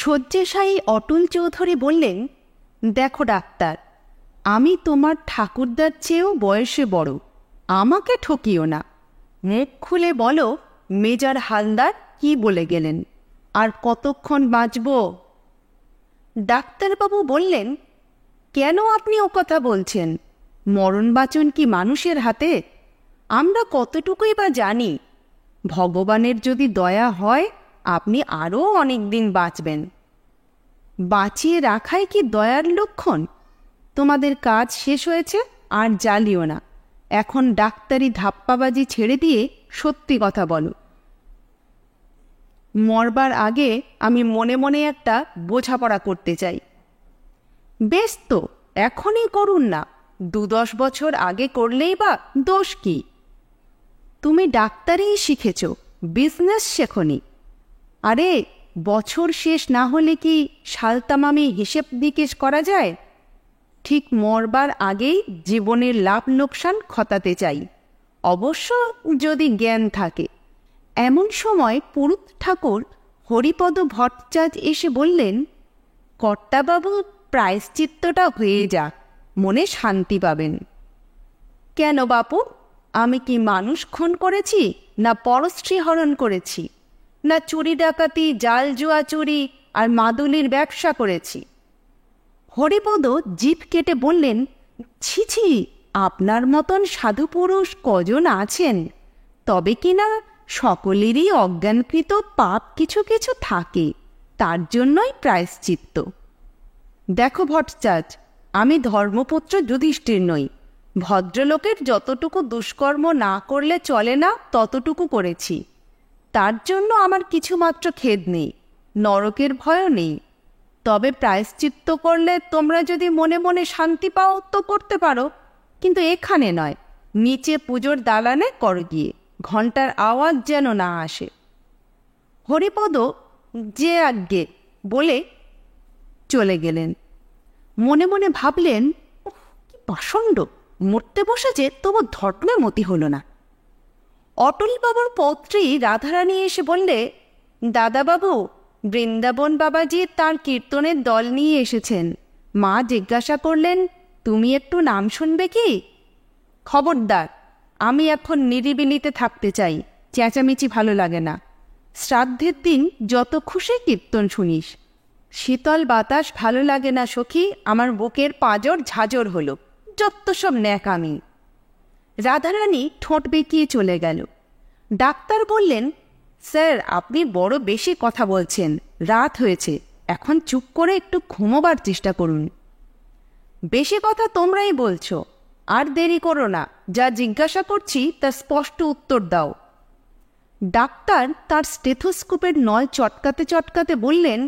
শয্যাশায়ী অতুল চৌধুরী বললেন, দেখো ডাক্তার, আমি তোমার ঠাকুরদার চেয়েও বয়সে বড়, আমাকে ঠকিও না। মুখ খুলে বলো মেজর হালদার কি বলে গেলেন, আর কতক্ষণ বাঁচব? ডাক্তারবাবু বললেন, কেন আপনি ও কথা বলছেন? মরণ বাঁচন কি মানুষের হাতে? আমরা কতটুকুই বা জানি। ভগবানের যদি দয়া হয় আপনি আরও অনেক দিন বাঁচবেন। বাঁচিয়ে রাখাই কি দয়ার লক্ষণ? তোমাদের কাজ শেষ হয়েছে, আর জ্বালিও না। এখন ডাক্তারি ধাপ্পাবাজি ছেড়ে দিয়ে সত্যি কথা বলো। মরবার আগে আমি মনে মনে একটা বোঝাপড়া করতে চাই। বেশ তো, এখনই করুন না, 2-10 বছর আগে করলেই বা দোষ কি? তুমি ডাক্তারিই শিখেছ, বিজনেস শেখনি। আরে, বছর শেষ না হলে কি সালতামামি হিসেব নিকেশ করা যায়? ঠিক মরবার আগেই জীবনের লাভ লোকসান খতাতে চাই, অবশ্য যদি জ্ঞান থাকে। এমন সময় পুরুত ঠাকুর হরিপদ ভট্টাচার্য এসে বললেন, কর্তাবাবু, প্রায়শ্চিত্তটা হয়ে যাক, মনে শান্তি পাবেন। কেন বাপু, আমি কি মানুষ খুন করেছি, না পরস্ত্রী হরণ করেছি, না চুরি ডাকাতি, জাল জুয়া চুরি আর মাদুলির ব্যবসা করেছি? হরিপদ জিভ কেটে বললেন, ছি ছি, আপনার মতন সাধু পুরুষ কজন আছেন? তবে কিনা সকলেরই অজ্ঞানকৃত পাপ কিছু কিছু থাকে, তার জন্যই প্রায়শ্চিত্ত। দেখো ভট্টাচার্য, আমি ধর্মপুত্র যুধিষ্ঠির নই। ভদ্রলোকের যতটুকু দুষ্কর্ম না করলে চলে না ততটুকু করেছি, তার জন্য আমার কিছুমাত্র খেদ নেই, নরকের ভয়ও নেই। তবে প্রায়শ্চিত্ত করলে তোমরা যদি মনে মনে শান্তি পাও তো করতে পারো, কিন্তু এখানে নয়, নিচে পুজোর দালানে কর গিয়ে, ঘণ্টার আওয়াজ যেন না আসে। হরিপদ যে আজ্ঞে বলে চলে গেলেন। মনে মনে ভাবলেন, কি পাষণ্ড, মরতে বসেছে তবু ধর্মের মতি হলো না। অটলবাবুর পৌত্রী রাধারানী এসে বললে, দাদাবাবু, বৃন্দাবন বাবাজি তার কীর্তনের দল নিয়ে এসেছেন। মা জিজ্ঞাসা করলেন, তুমি একটু নাম শুনবে কি? খবরদার, আমি এখন নিরিবিলিতে থাকতে চাই, চেঁচামেচি ভালো লাগে না। শ্রাদ্ধের দিন যত খুশি কীর্তন শুনিস। শীতল বাতাস ভালো লাগে না সখী, আমার বুকের পাঁজর ঝাঁঝর হলো, যত সব ন্যাকামি। রাধারানী ঠোঁট বেঁকিয়ে চলে গেল। ডাক্তার বললেন, স্যার, আপনি বড় বেশি কথা বলছেন, রাত হয়েছে, এখন চুপ করে একটু ঘুমোবার চেষ্টা করুন। বেশি কথা তোমরাই বলছো, আর দেরি করো না, যা জিজ্ঞাসা করছি তার স্পষ্ট উত্তর দাও। ডাক্তার তার স্টেথোস্কোপের নল চটকাতে চটকাতে বললেন,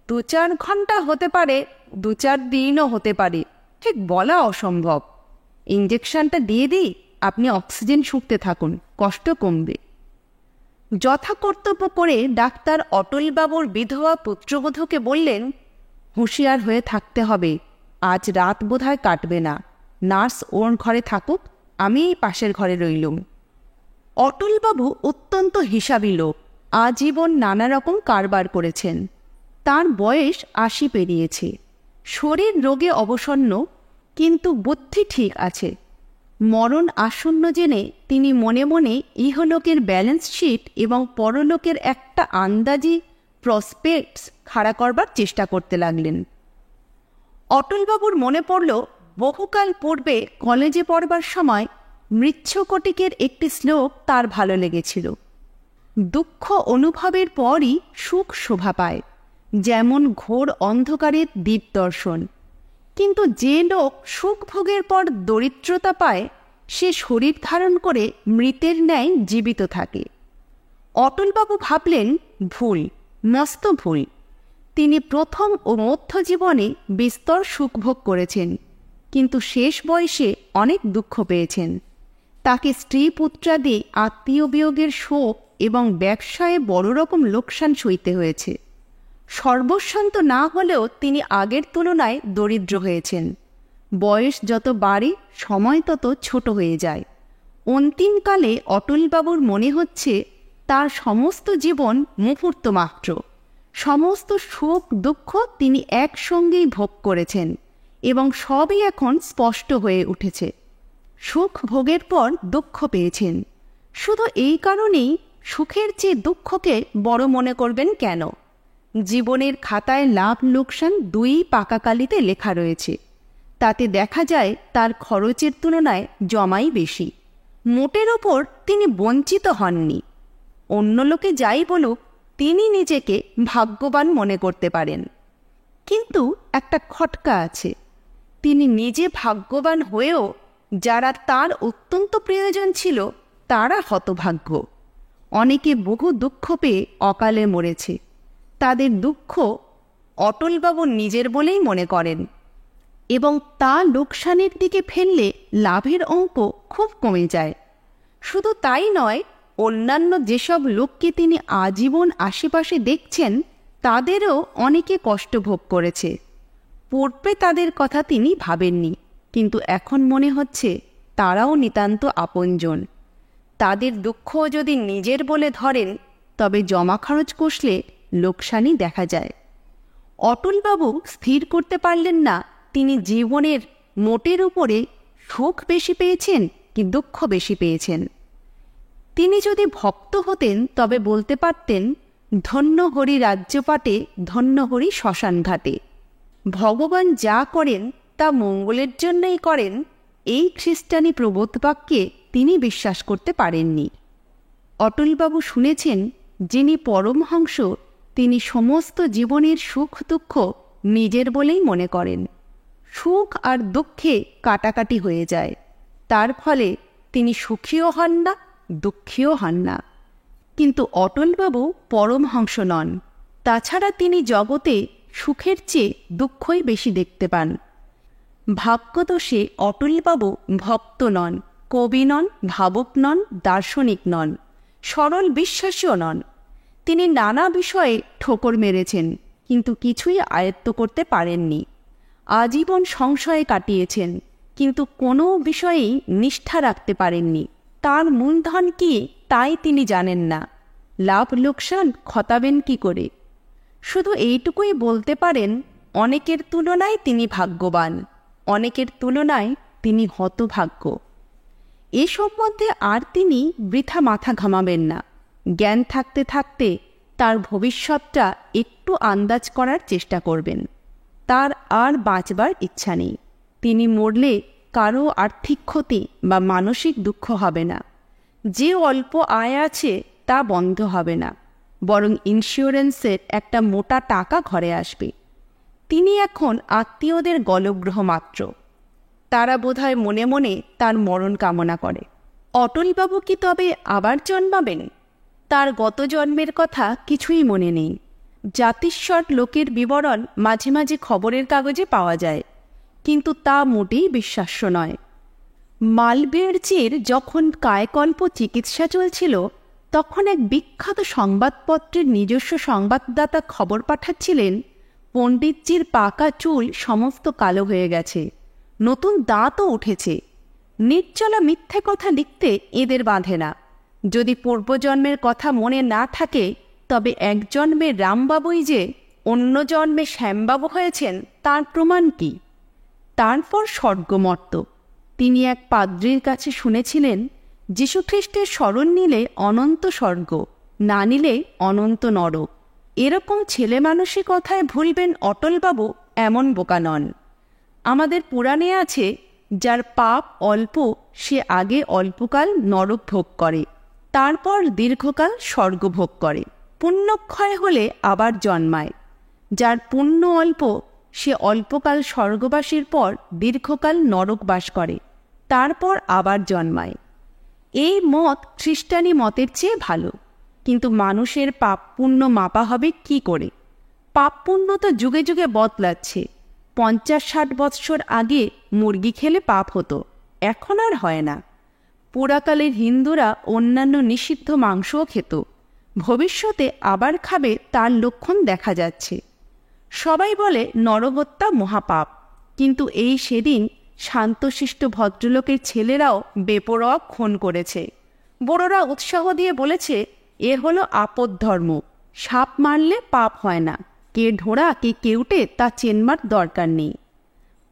2-4 ঘন্টা হতে পারে, 2-4 দিনও হতে পারে, ঠিক বলা অসম্ভব। ইঞ্জেকশনটা দিয়ে দিই, আপনি অক্সিজেন শুঁকতে থাকুন, কষ্ট কমবে। যথাকর্তব্য করে ডাক্তার অটলবাবুর বিধবা পুত্রবধূকে বললেন, হুঁশিয়ার হয়ে থাকতে হবে, আজ রাত বোধহয় কাটবে না। নার্স ওর ঘরে থাকুক, আমি এই পাশের ঘরে রইলুম। অটলবাবু অত্যন্ত হিসাবী লোক, আজীবন নানা রকম কারবার করেছেন। তার বয়স 80 পেরিয়েছে, শরীর রোগে অবসন্ন, কিন্তু বুদ্ধি ঠিক আছে। মরণ আসন্ন জেনে তিনি মনে মনে ইহলোকের ব্যালেন্স শিট এবং পরলোকের একটা আন্দাজি প্রসপেক্টস খাড়া করবার চেষ্টা করতে লাগলেন। অটলবাবুর মনে পড়ল, বহুকাল পূর্বে কলেজে পড়বার সময় মৃচ্ছকটিকের একটি শ্লোক তার ভালো লেগেছিল। দুঃখ অনুভবের পরই সুখ শোভা পায়, যেমন ঘোর অন্ধকারের দীপদর্শন। কিন্তু যে লোক সুখ ভোগের পর দরিদ্রতা পায়, সে শরীর ধারণ করে মৃতের ন্যায় জীবিত থাকে। অটলবাবু ভাবলেন, ভুল, মস্ত ভুল। তিনি প্রথম ও মধ্য জীবনে বিস্তর সুখভোগ করেছেন, কিন্তু শেষ বয়সে অনেক দুঃখ পেয়েছেন। তাকে স্ত্রী পুত্রাদি আত্মীয় বিয়োগের শোক এবং ব্যবসায়ে বড় রকম লোকসান সইতে হয়েছে। সর্বস্বান্ত না হলেও তিনি আগের তুলনায় দরিদ্র হয়েছেন। বয়স যত বাড়ে সময় তত ছোট হয়ে যায়। অন্তিমকালে অটলবাবুর মনে হচ্ছে তার সমস্ত জীবন মুহূর্ত মাত্র। সমস্ত সুখ দুঃখ তিনি একসঙ্গেই ভোগ করেছেন এবং সবই এখন স্পষ্ট হয়ে উঠেছে। সুখ ভোগের পর দুঃখ পেয়েছেন। শুধু এই কারণেই সুখের চেয়ে দুঃখকে বড় মনে করবেন কেন? জীবনের খাতায় লাভ লোকসান দুই পাকা কালিতে লেখা রয়েছে। তাতে দেখা যায় তার খরচের তুলনায় জমাই বেশি। মোটের ওপর তিনি বঞ্চিত হননি। অন্য লোকে যাই বলুক, তিনি নিজেকে ভাগ্যবান মনে করতে পারেন। কিন্তু একটা খটকা আছে, তিনি নিজে ভাগ্যবান হয়েও যারা তার অত্যন্ত প্রয়োজন ছিল তারা হতভাগ্য। অনেকে বহু দুঃখ পেয়ে অকালে মরেছে। তাদের দুঃখ অটলবাবু নিজের বলেই মনে করেন এবং তা লোকসানের দিকে ফেললে লাভের অঙ্ক খুব কমে যায়। শুধু তাই নয়, অন্যান্য যেসব লোককে তিনি আজীবন আশেপাশে দেখছেন তাদেরও অনেকে কষ্ট ভোগ করেছে। পূর্বে তাদের কথা তিনি ভাবেননি, কিন্তু এখন মনে হচ্ছে তারাও নিতান্ত আপনজন। তাদের দুঃখ যদি নিজের বলে ধরেন তবে জমা খরচ কষলে লোকসানই দেখা যায়। অটলবাবু স্থির করতে পারলেন না তিনি জীবনের মোটের উপরে সুখ বেশি পেয়েছেন কি দুঃখ বেশি পেয়েছেন। তিনি যদি ভক্ত হতেন তবে বলতে পারতেন, ধন্য হরি রাজ্যপাটে, ধন্য হরি শ্মশান ঘাটে। ভগবান যা করেন তা মঙ্গলের জন্যই করেন, এই খ্রিস্টানি প্রবোধ বাক্যে তিনি বিশ্বাস করতে পারেননি। অটলবাবু শুনেছেন, যিনি পরমহংস তিনি সমস্ত জীবনের সুখ দুঃখ নিজের বলেই মনে করেন। সুখ আর দুঃখে কাটাকাটি হয়ে যায়, তার ফলে তিনি সুখীও হন না, দুঃখীও হন না। কিন্তু অটলবাবু পরমহংস নন। তাছাড়া তিনি জগতে সুখের চেয়ে দুঃখই বেশি দেখতে পান। ভাগ্যদোষে অটলবাবু ভক্ত নন, কবি নন, ভাবুক নন, দার্শনিক নন, সরল বিশ্বাসীও নন। তিনি নানা বিষয়ে ঠোকর মেরেছেন, কিন্তু কিছুই আয়ত্ত করতে পারেননি। আজীবন সংশয়ে কাটিয়েছেন, কিন্তু কোনো বিষয়েই নিষ্ঠা রাখতে পারেননি। তার মূলধন কি তাই তিনি জানেন না। লাভ লোকসান খতাবেন কি করে? শুধু এইটুকুই বলতে পারেন, অনেকের তুলনায় তিনি ভাগ্যবান, অনেকের তুলনায় তিনি হতভাগ্য। এ সম্বন্ধে আর তিনি বৃথা মাথা ঘামাবেন না। জ্ঞান থাকতে থাকতে তার ভবিষ্যৎটা একটু আন্দাজ করার চেষ্টা করবেন। তার আর বাঁচবার ইচ্ছা নেই। তিনি মরলে কারো আর্থিক ক্ষতি বা মানসিক দুঃখ হবে না। যে অল্প আয় আছে তা বন্ধ হবে না, বরং ইন্স্যুরেন্সের একটা মোটা টাকা ঘরে আসবে। তিনি এখন আত্মীয়দের গলগ্রহ মাত্র। তারা বোধহয় মনে মনে তার মরণ কামনা করে। অটলবাবু কি তবে আবার জন্মাবেন? তার গত জন্মের কথা কিছুই মনে নেই। জাতিস্বর লোকের বিবরণ মাঝে মাঝে খবরের কাগজে পাওয়া যায়, কিন্তু তা মোটেই বিশ্বাস্য নয়। মালবের্জের যখন কায়কল্প চিকিৎসা চলছিল, তখন এক বিখ্যাত সংবাদপত্রের নিজস্ব সংবাদদাতা খবর পাঠাচ্ছিলেন, পণ্ডিতজির পাকা চুল সমস্ত কালো হয়ে গেছে, নতুন দাঁতও উঠেছে। নির্জলা মিথ্যে কথা লিখতে এদের বাঁধে না। যদি পূর্বজন্মের কথা মনে না থাকে, তবে এক জন্মে রামবাবুই যে অন্য জন্মে শ্যামবাবু হয়েছেন তার প্রমাণ কি? তারপর স্বর্গমর্ত। তিনি এক পাদ্রীর কাছে শুনেছিলেন, যীশুখ্রিস্টের শরণ নিলে অনন্ত স্বর্গ, না নিলে অনন্ত নরক। এরকম ছেলে মানুষের কথায় ভুলবেন অটলবাবু এমন বোকা নন। আমাদের পুরাণে আছে, যার পাপ অল্প সে আগে অল্পকাল নরক ভোগ করে, তারপর দীর্ঘকাল স্বর্গ ভোগ করে, পুণ্যক্ষয় হলে আবার জন্মায়। যার পুণ্য অল্প সে অল্পকাল স্বর্গবাসীর পর দীর্ঘকাল নরক বাস করে, তারপর আবার জন্মায়। এই মত খ্রিস্টানি মতের চেয়ে ভালো। কিন্তু মানুষের পাপ পুণ্য মাপা হবে কি করে? পাপ পুণ্য তো যুগে যুগে বদলাচ্ছে। 50-60 বৎসর আগে মুরগি খেলে পাপ হতো, এখন আর হয় না। পুরাকালের হিন্দুরা অন্যান্য নিষিদ্ধ মাংসও খেত, ভবিষ্যতে আবার খাবে তার লক্ষণ দেখা যাচ্ছে। সবাই বলে নরহত্যা মহাপাপ, কিন্তু এই সেদিন শান্তশিষ্ট ভদ্রলোকের ছেলেরাও বেপরোয়া খুন করেছে। বড়রা উৎসাহ দিয়ে বলেছে, এ হলো আপদ ধর্ম, সাপ মারলে পাপ হয় না, কে ঢোড়া কে কেউটে তা চেনবার দরকার নেই।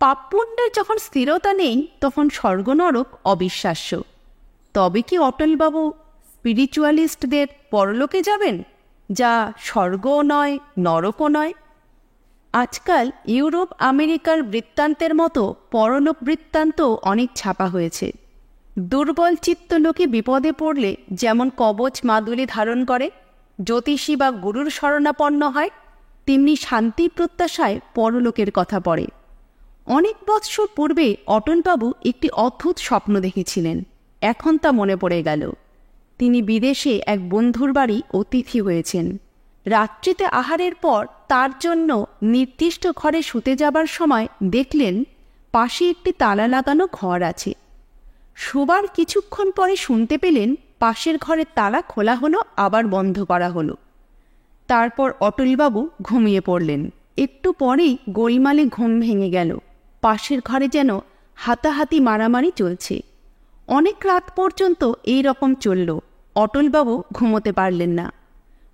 পাপ পুণ্যের যখন স্থিরতা নেই তখন স্বর্গ নরক অবিশ্বাস্য। তবে কি অটলবাবু স্পিরিচুয়ালিস্টদের পরলোকে যাবেন, যা স্বর্গও নয় নরকও নয়? আজকাল ইউরোপ আমেরিকার বৃত্তান্তের মতো পরলোক বৃত্তান্ত অনেক ছাপা হয়েছে। দুর্বল চিত্ত লোকে বিপদে পড়লে যেমন কবচ মাদুলি ধারণ করে, জ্যোতিষী বা গুরুর শরণাপন্ন হয়, তেমনি শান্তি প্রত্যাশায় পরলোকের কথা পড়ে। অনেক বৎসর পূর্বে অটলবাবু একটি অদ্ভুত স্বপ্ন দেখেছিলেন। এখন তা মনে পড়ে গেল। তিনি বিদেশে এক বন্ধুর বাড়ি অতিথি হয়েছেন। রাত্রিতে আহারের পর তার জন্য নির্দিষ্ট ঘরে শুতে যাবার সময় দেখলেন পাশে একটি তালা লাগানো ঘর আছে। শোবার কিছুক্ষণ পরে শুনতে পেলেন পাশের ঘরের তালা খোলা হলো, আবার বন্ধ করা হলো। তারপর অটলবাবু ঘুমিয়ে পড়লেন। একটু পরেই গোলমালে ঘুম ভেঙে গেল। পাশের ঘরে যেন হাতাহাতি মারামারি চলছে। অনেক রাত পর্যন্ত এই রকম চলল। অটলবাবু ঘুমোতে পারলেন না।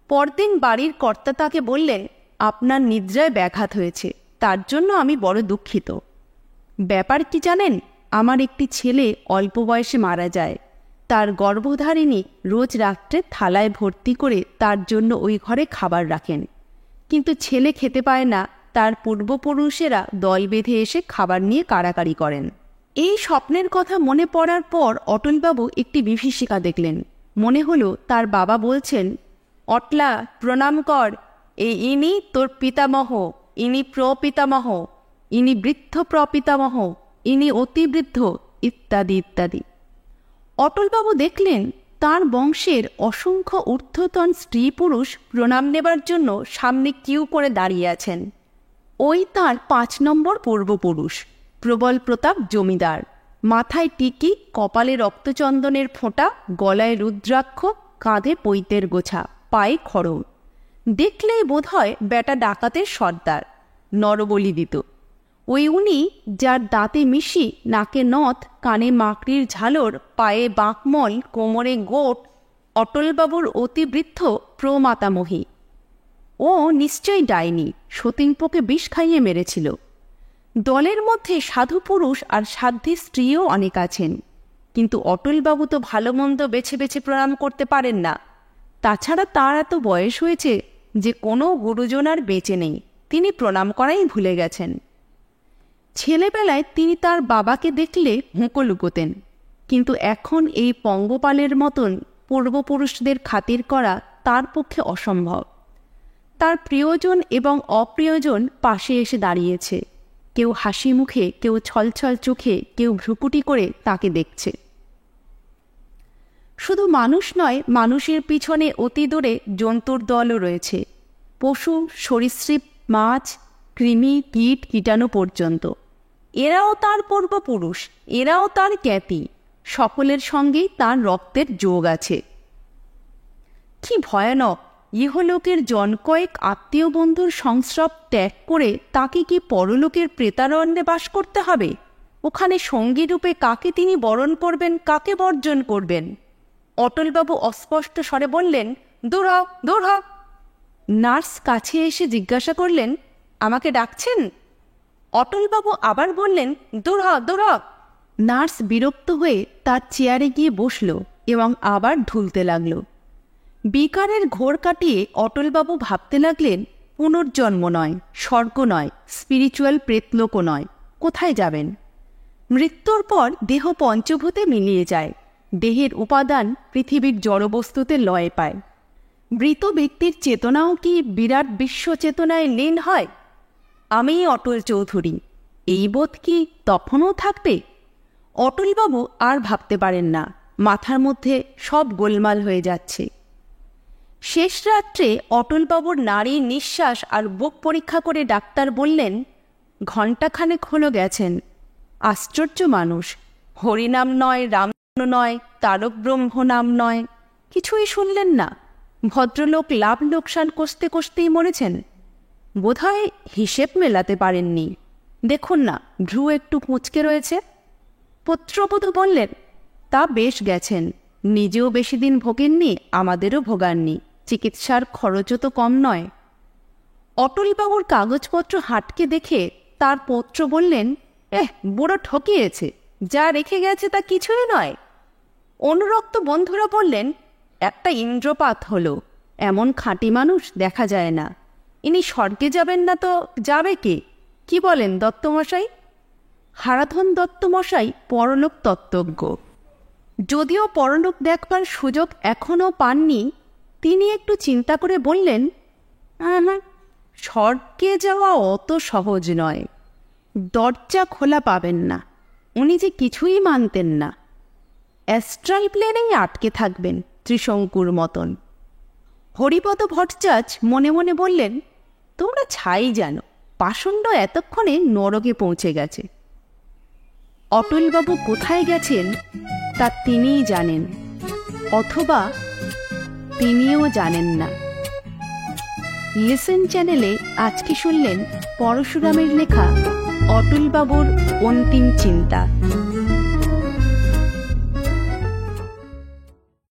পরদিন বাড়ির কর্তা তাকে বললেন, আপনার নিদ্রায় ব্যাঘাত হয়েছে, তার জন্য আমি বড় দুঃখিত। ব্যাপার কি জানেন, আমার একটি ছেলে অল্প বয়সে মারা যায়। তার গর্ভধারিণী রোজ রাত্রে থালায় ভর্তি করে তার জন্য ওই ঘরে খাবার রাখেন, কিন্তু ছেলে খেতে পায় না। তার পূর্বপুরুষেরা দল বেঁধে এসে খাবার নিয়ে কাড়াকাড়ি করেন। এই স্বপ্নের কথা মনে পড়ার পর অটলবাবু একটি বিভীষিকা দেখলেন। মনে হলো তার বাবা বলছেন, অটলা প্রণাম কর, ইনি তোর পিতামহ, ইনি প্রপিতামহ, ইনি বৃদ্ধ প্রপিতামহ, ইনি অতিবৃদ্ধ, ইত্যাদি ইত্যাদি। অটলবাবু দেখলেন তার বংশের অসংখ্য ঊর্ধ্বতন স্ত্রী পুরুষ প্রণাম নেবার জন্য সামনে কিউ করে দাঁড়িয়ে আছেন। ওই তাঁর 5 নম্বর পূর্বপুরুষ, প্রবল প্রতাপ জমিদার। মাথায় টিকি, কপালে রক্তচন্দনের ফোঁটা, গলায় রুদ্রাক্ষ, কাঁধে পৈতের গোছা, পায়ে খড়ম। দেখলেই বোধ হয় বেটা ডাকাতের সর্দার, নরবলি দিত। ওই উনি যার দাঁতে মিশি, নাকে নথ, কানে মাকড়ির ঝালর, পায়ে বাঁকমল, কোমরে গোট, অটলবাবুর অতিবৃদ্ধ প্রমাতামহী। ও নিশ্চয়ই ডাইনি, সতীনপোকে বিষ খাইয়ে মেরেছিল। দলের মধ্যে সাধু পুরুষ আর সাধ্যী স্ত্রীও অনেক আছেন, কিন্তু অটলবাবু তো ভালো মন্দ বেছে বেছে প্রণাম করতে পারেন না। তাছাড়া তার এত বয়স হয়েছে যে কোনো গুরুজন আর বেঁচে নেই, তিনি প্রণাম করাই ভুলে গেছেন। ছেলেবেলায় তিনি তার বাবাকে দেখলে হুঁকো লুকোতেন, কিন্তু এখন এই পঙ্গপালের মতন পূর্বপুরুষদের খাতির করা তার পক্ষে অসম্ভব। তার প্রিয়জন এবং অপ্রিয়জন পাশে এসে দাঁড়িয়েছে। কেউ হাসি মুখে, কেউ ছলছল চোখে, কেউ ভ্রুকুটি করে তাকে দেখছে। শুধু মানুষ নয়, মানুষের পিছনে অতি দূরে জন্তুর দলও রয়েছে। পশু, সরীসৃপ, মাছ, কৃমি, কীট, কীটাণু পর্যন্ত। এরাও তার পূর্বপুরুষ, এরাও তার জ্ঞাতি। সকলের সঙ্গেই তার রক্তের যোগ আছে। কি ভয়ানক! ইহলোকের জনকয়েক আত্মীয় বন্ধুর সংস্রব ত্যাগ করে তাকে কি পরলোকের প্রেতারণ্যে বাস করতে হবে? ওখানে সঙ্গীরূপে কাকে তিনি বরণ করবেন, কাকে বর্জন করবেন? অটলবাবু অস্পষ্ট স্বরে বললেন, দূর হ, দূর হ। নার্স কাছে এসে জিজ্ঞাসা করলেন, আমাকে ডাকছেন? অটলবাবু আবার বললেন, দূর হ, দূর হ। নার্স বিরক্ত হয়ে তার চেয়ারে গিয়ে বসল এবং আবার ঢুলতে লাগল। বিকারের ঘোর কাটিয়ে অটলবাবু ভাবতে লাগলেন, পুনর্জন্ম নয়, স্বর্গ নয়, স্পিরিচুয়াল প্রেতলোকও নয়, কোথায় যাবেন? মৃত্যুর পর দেহ পঞ্চভূতে মিলিয়ে যায়। দেহের উপাদান পৃথিবীর জড়বস্তুতে লয় পায়। মৃত ব্যক্তির চেতনাও কি বিরাট বিশ্ব চেতনায় লীন হয়? আমি অটল চৌধুরী, এই বোধ কি তখনও থাকবে? অটলবাবু আর ভাবতে পারেন না, মাথার মধ্যে সব গোলমাল হয়ে যাচ্ছে। শেষ রাত্রে অটলবাবুর নাড়ির নিঃশ্বাস আর বুক পরীক্ষা করে ডাক্তার বললেন, ঘণ্টাখানেক হলো গেছেন। আশ্চর্য মানুষ, হরিনাম নয়, রাম নয়, তারক ব্রহ্ম নাম নয়, কিছুই শুনলেন না। ভদ্রলোক লাভ লোকসান কষতে কষতেই মরেছেন। বোধহয় হিসেব মেলাতে পারেননি। দেখুন না, ভ্রু একটু কুঁচকে রয়েছে। পুত্রবধূ বললেন, তা বেশ গেছেন, নিজেও বেশি দিন ভোগেননি, আমাদেরও ভোগাননি, চিকিৎসার খরচও তো কম নয়। অটলবাবুর কাগজপত্র হাটকে দেখে তার পত্র বললেন, বুড়ো ঠকিয়েছে, যা রেখে গেছে তা কিছুই নয়। অনুরক্ত বন্ধুরা বললেন, একটা ইন্দ্রপাত হলো, এমন খাঁটি মানুষ দেখা যায় না। ইনি স্বর্গে যাবেন না তো যাবে কে? কি বলেন দত্তমশাই? হারাধন দত্তমশাই পরলোক তত্ত্বজ্ঞ। যদিও পরলোক দেখবার সুযোগ এখনও পাননি, তিনি একটু চিন্তা করে বললেন, স্বর্গে যাওয়া অত সহজ নয়। দরজা খোলা পাবেন না। উনি যে কিছুই মানতেন না। অ্যাস্ট্রাল প্লেনেই আটকে থাকবেন ত্রিশঙ্কুর মতন। হরিপদ ভট্টাচার্য মনে মনে বললেন, তোমরা ছাই জানো, পাষণ্ড এতক্ষণে নরকে পৌঁছে গেছে। অটলবাবু কোথায় গেছেন তা তিনিই জানেন, অথবা তিনিও জানেন না। লিসেন চ্যানেলে আজকে শুনলেন পরশুরামের লেখা অটলবাবুর অন্তিম চিন্তা।